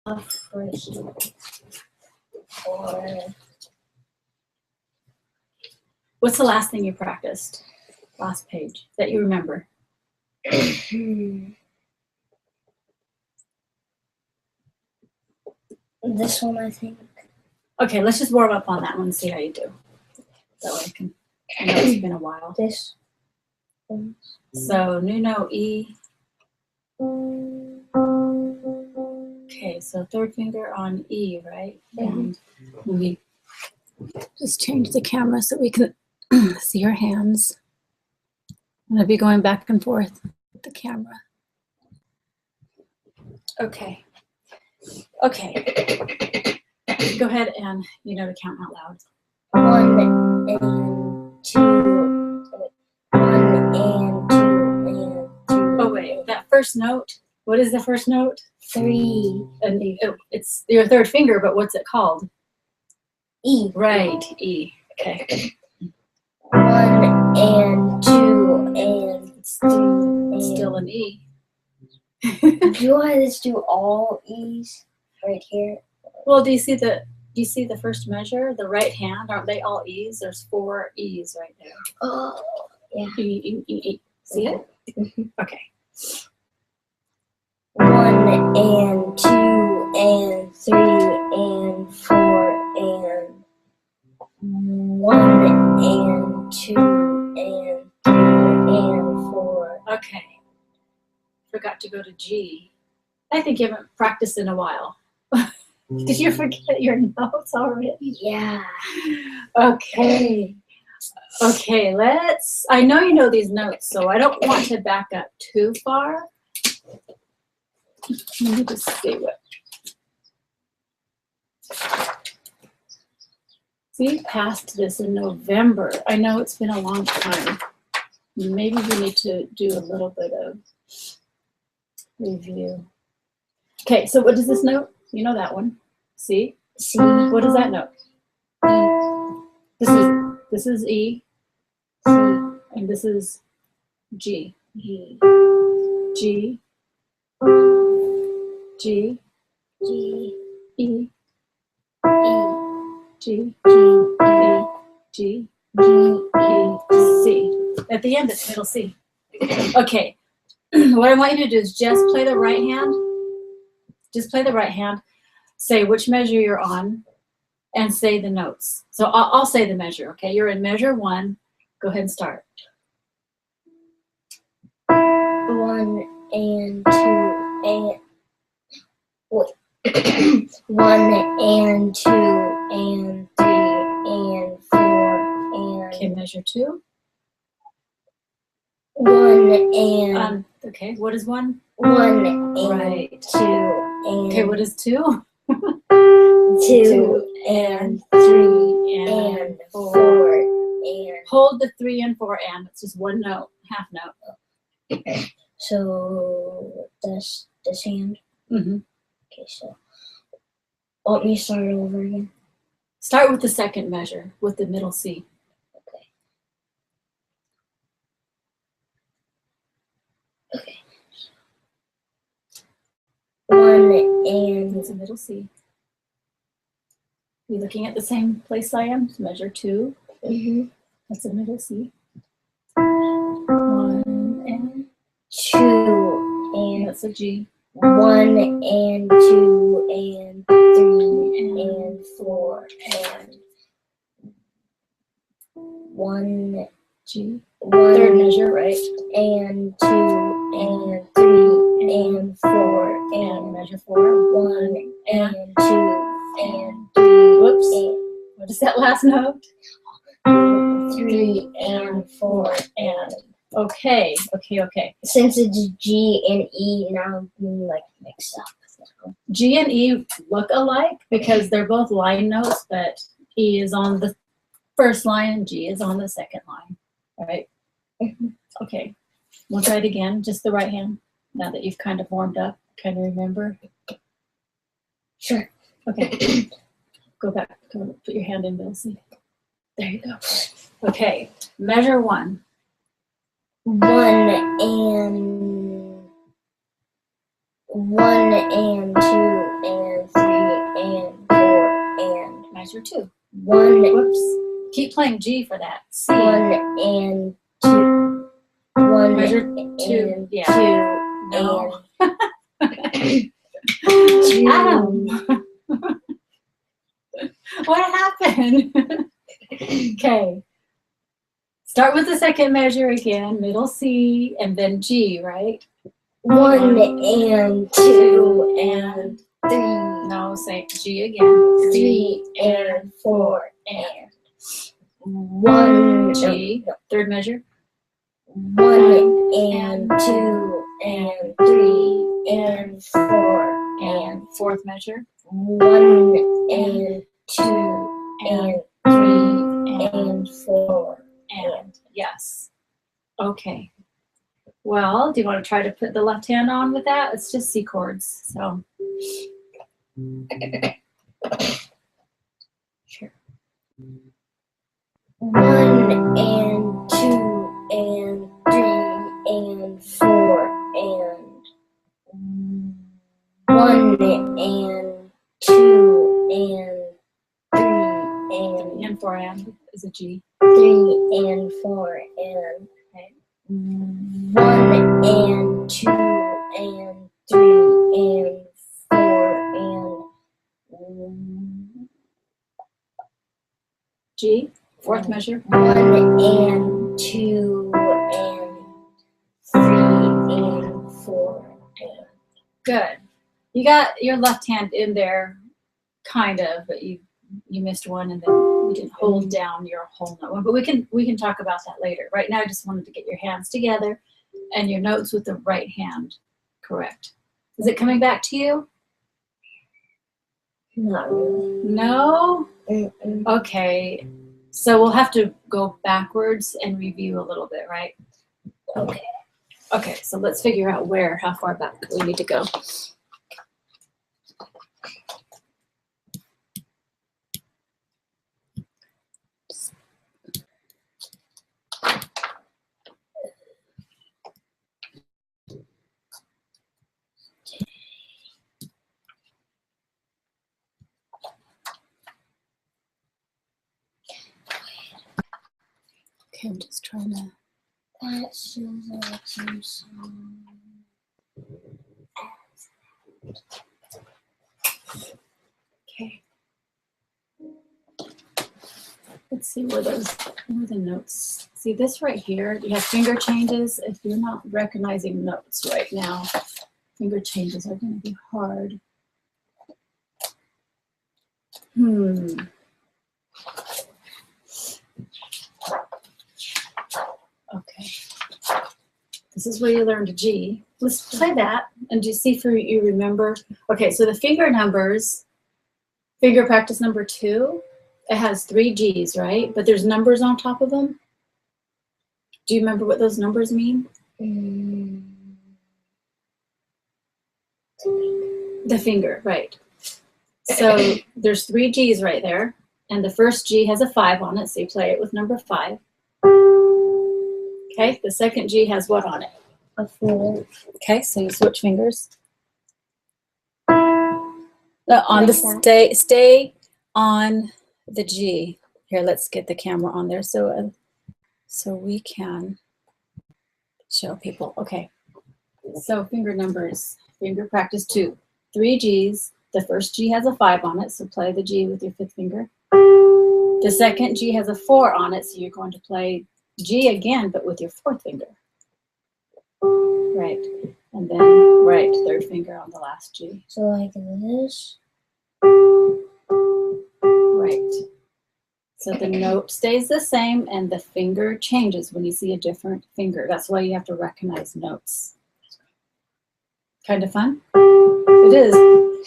first or What's the last thing you practiced? Last page that you remember? this one, I think. Okay, let's just warm up on that one and see how you do. That way I know it's been a while. This. So new note E. Okay, so third finger on E, right? And we just change the camera so we can see your hands. I'm gonna be going back and forth with the camera. Okay. Okay. Go ahead and to count out loud. 1 and 2. 1 and 2 and 3. Oh wait, that first note. What is the first note? 3. And it's your third finger, but what's it called? E. Right, E. Okay. 1 and 2 and 3. And Still an E. do I just do all E's right here? Well, do you see the first measure? The right hand, aren't they all E's? There's 4 E's right there. Oh, yeah. E, E, E, E. See it? Okay. 1 and 2 and 3 and 4 and 1 and 2 and 3 and 4. Okay. Forgot to go to G. I think you haven't practiced in a while. Did you forget your notes already? Yeah. Okay. Okay, I know you know these notes, so I don't want to back up too far. Let me just see what. We passed this in November. I know it's been a long time. Maybe we need to do a little bit of review. Okay, so what is this note? You know that one. C. C. What is that note? This is E. C. And this is G. G. G. G. G. E. E. G. G. E. G. G. E. C. At the end, it's middle C. Okay. What I want you to do is just play the right hand. Just play the right hand. Say which measure you're on, and say the notes. So I'll say the measure. Okay, you're in measure 1. Go ahead and start. 1 and 2 and 1 and 2 and 3 and 4 and Okay, measure 2. 1 and Okay, what is 1? 1 and Right. 2 and Okay, what is 2? 2 and 3 and 4 and Hold the 3 and 4 and. It's just one note, half note. so this hand. Mm-hmm. Okay, so let me start over again. Start with the second measure, with the middle C. Okay. Okay. 1 and It's a middle C. You looking at the same place I am? Measure 2. That's a middle C. 1 and 2 and that's a G. 1 and 2 and 3 and 4 and 1 G. 1 Third measure, right? and 2 and 3 and 4 And and measure 4. 1 and 2 and 3. Whoops. And What is that last note? 3 and 4 and Okay. since it's G and E, now I'm being like mixed up. G and E look alike because they're both line notes, but E is on the first line and G is on the second line. All right? Okay. We'll try it again, just the right hand, now that you've kind of warmed up, kind of remember. Sure. Okay. Go back. Go put your hand in, Bilsey. There you go. Okay. Measure 1. 1 and 2 and measure 2. One, Whoops. Keep playing G for that. C. 1 and 2. 1 Measure and 2. Yeah. 2 No. and 2. Adam. What happened? Okay. Start with the second measure again. Middle C and then G, right? 1 and 2 and 3. No, say G again. 3 and 4 and 1. G. Third measure. 1 and 2 and 3 and 4 And fourth measure. 1 and 2 and 3 and 4 And yes. Okay. Well, do you want to try to put the left hand on with that? It's just C chords. So sure. 1 and 2 and 3 and 4 and 1 and 2 and 3 And 4 and is a G. 3 and 4 and 1 and 2 and 3 and 4 and G. Fourth measure. 1 and 2 and 3 and 4 and Good. You got your left hand in there, kind of, but you missed one, and then you didn't hold down your whole note one. But we can talk about that later. Right now, I just wanted to get your hands together and your notes with the right hand correct. Is it coming back to you? not really. No? Mm-mm. Okay. So we'll have to go backwards and review a little bit, right? Okay. Okay, so let's figure out how far back we need to go. Okay, I'm just trying to. That shows like some song. Okay. Let's see where the notes. See this right here, you have finger changes. If you're not recognizing notes right now, finger changes are going to be hard. Okay. This is where you learned a G. Let's play that and just see if you remember. Okay, so the finger numbers, finger practice number 2, it has 3 G's, right? But there's numbers on top of them. Do you remember what those numbers mean? The finger, right. So there's 3 G's right there. And the first G has a 5 on it, so you play it with number 5. Okay, the second G has what on it? A 4. Okay, so you switch fingers. On the stay on the G. Here, let's get the camera on there so we can show people. Okay, so finger numbers, finger practice 2. 3 G's. The first G has a 5 on it, so play the G with your 5th finger. The second G has a 4 on it, so you're going to play G again, but with your 4th finger. Right, and then right, 3rd finger on the last G. So like this. Right. So the note stays the same and the finger changes when you see a different finger. That's why you have to recognize notes. Kind of fun? It is.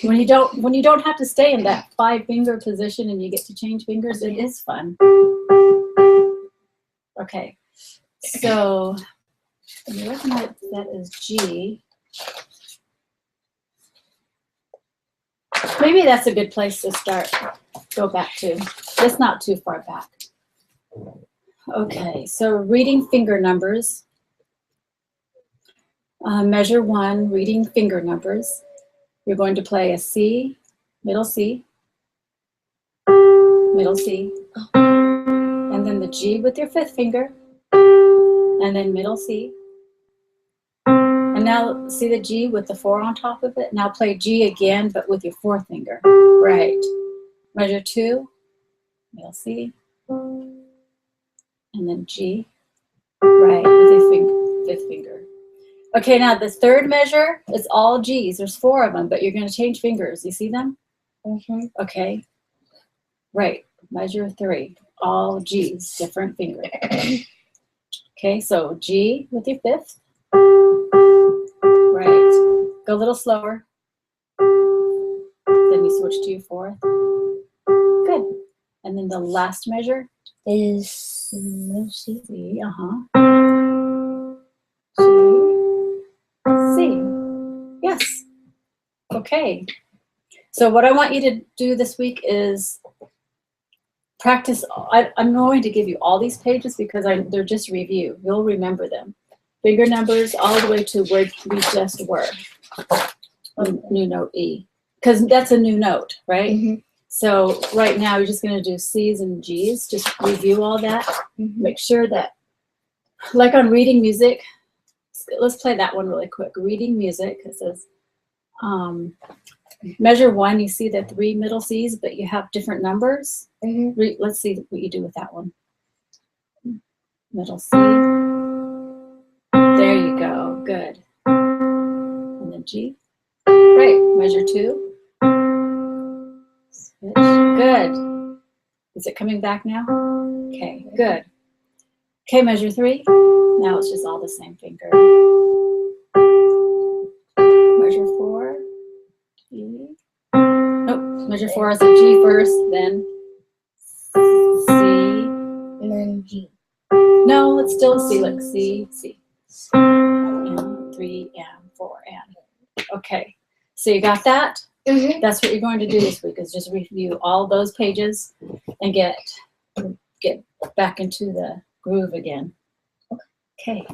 When you don't have to stay in that 5-finger position and you get to change fingers, it is fun. Okay. So you recognize that as G. Maybe that's a good place to start. Go back to. It's not too far back. Okay, so reading finger numbers. Measure 1, reading finger numbers. You're going to play a C, middle C, middle C, and then the G with your 5th finger, and then middle C. And now see the G with the 4 on top of it? Now play G again, but with your 4th finger. Right. Measure 2, middle C, and then G, right, with your 5th finger. Okay, now the 3rd measure is all G's. There's 4 of them, but you're going to change fingers. You see them? Mm-hmm. Okay. Right. Measure 3. All G's, different finger. Okay, so G with your 5th. Right. Go a little slower. Then you switch to your 4th. Good. And then the last measure Is middle C. C. G. C. Yes. Okay. So what I want you to do this week is practice. I'm going to give you all these pages because they're just review. You'll remember them. Finger numbers all the way to where we just were. New note E. Because that's a new note, right? Mm-hmm. So right now you're just going to do C's and G's. Just review all that. Mm-hmm. Make sure that, like on reading music, let's play that one really quick. Reading music, it says, measure 1, you see the 3 middle C's, but you have different numbers. Mm-hmm. Let's see what you do with that one. Middle C. There you go. Good. And then G. Right. Measure 2. Switch. Good. Is it coming back now? Okay. Good. Okay. Measure 3. Now it's just all the same finger. Measure 4. G. Nope. Measure 4 is a G first, then C. And then G. No, it's still C, like C, C. And 3 and 4 and. Okay. So you got that? Mm-hmm. That's what you're going to do this week, is just review all those pages and get back into the groove again. Okay.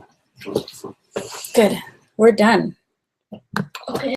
Good. We're done. Okay.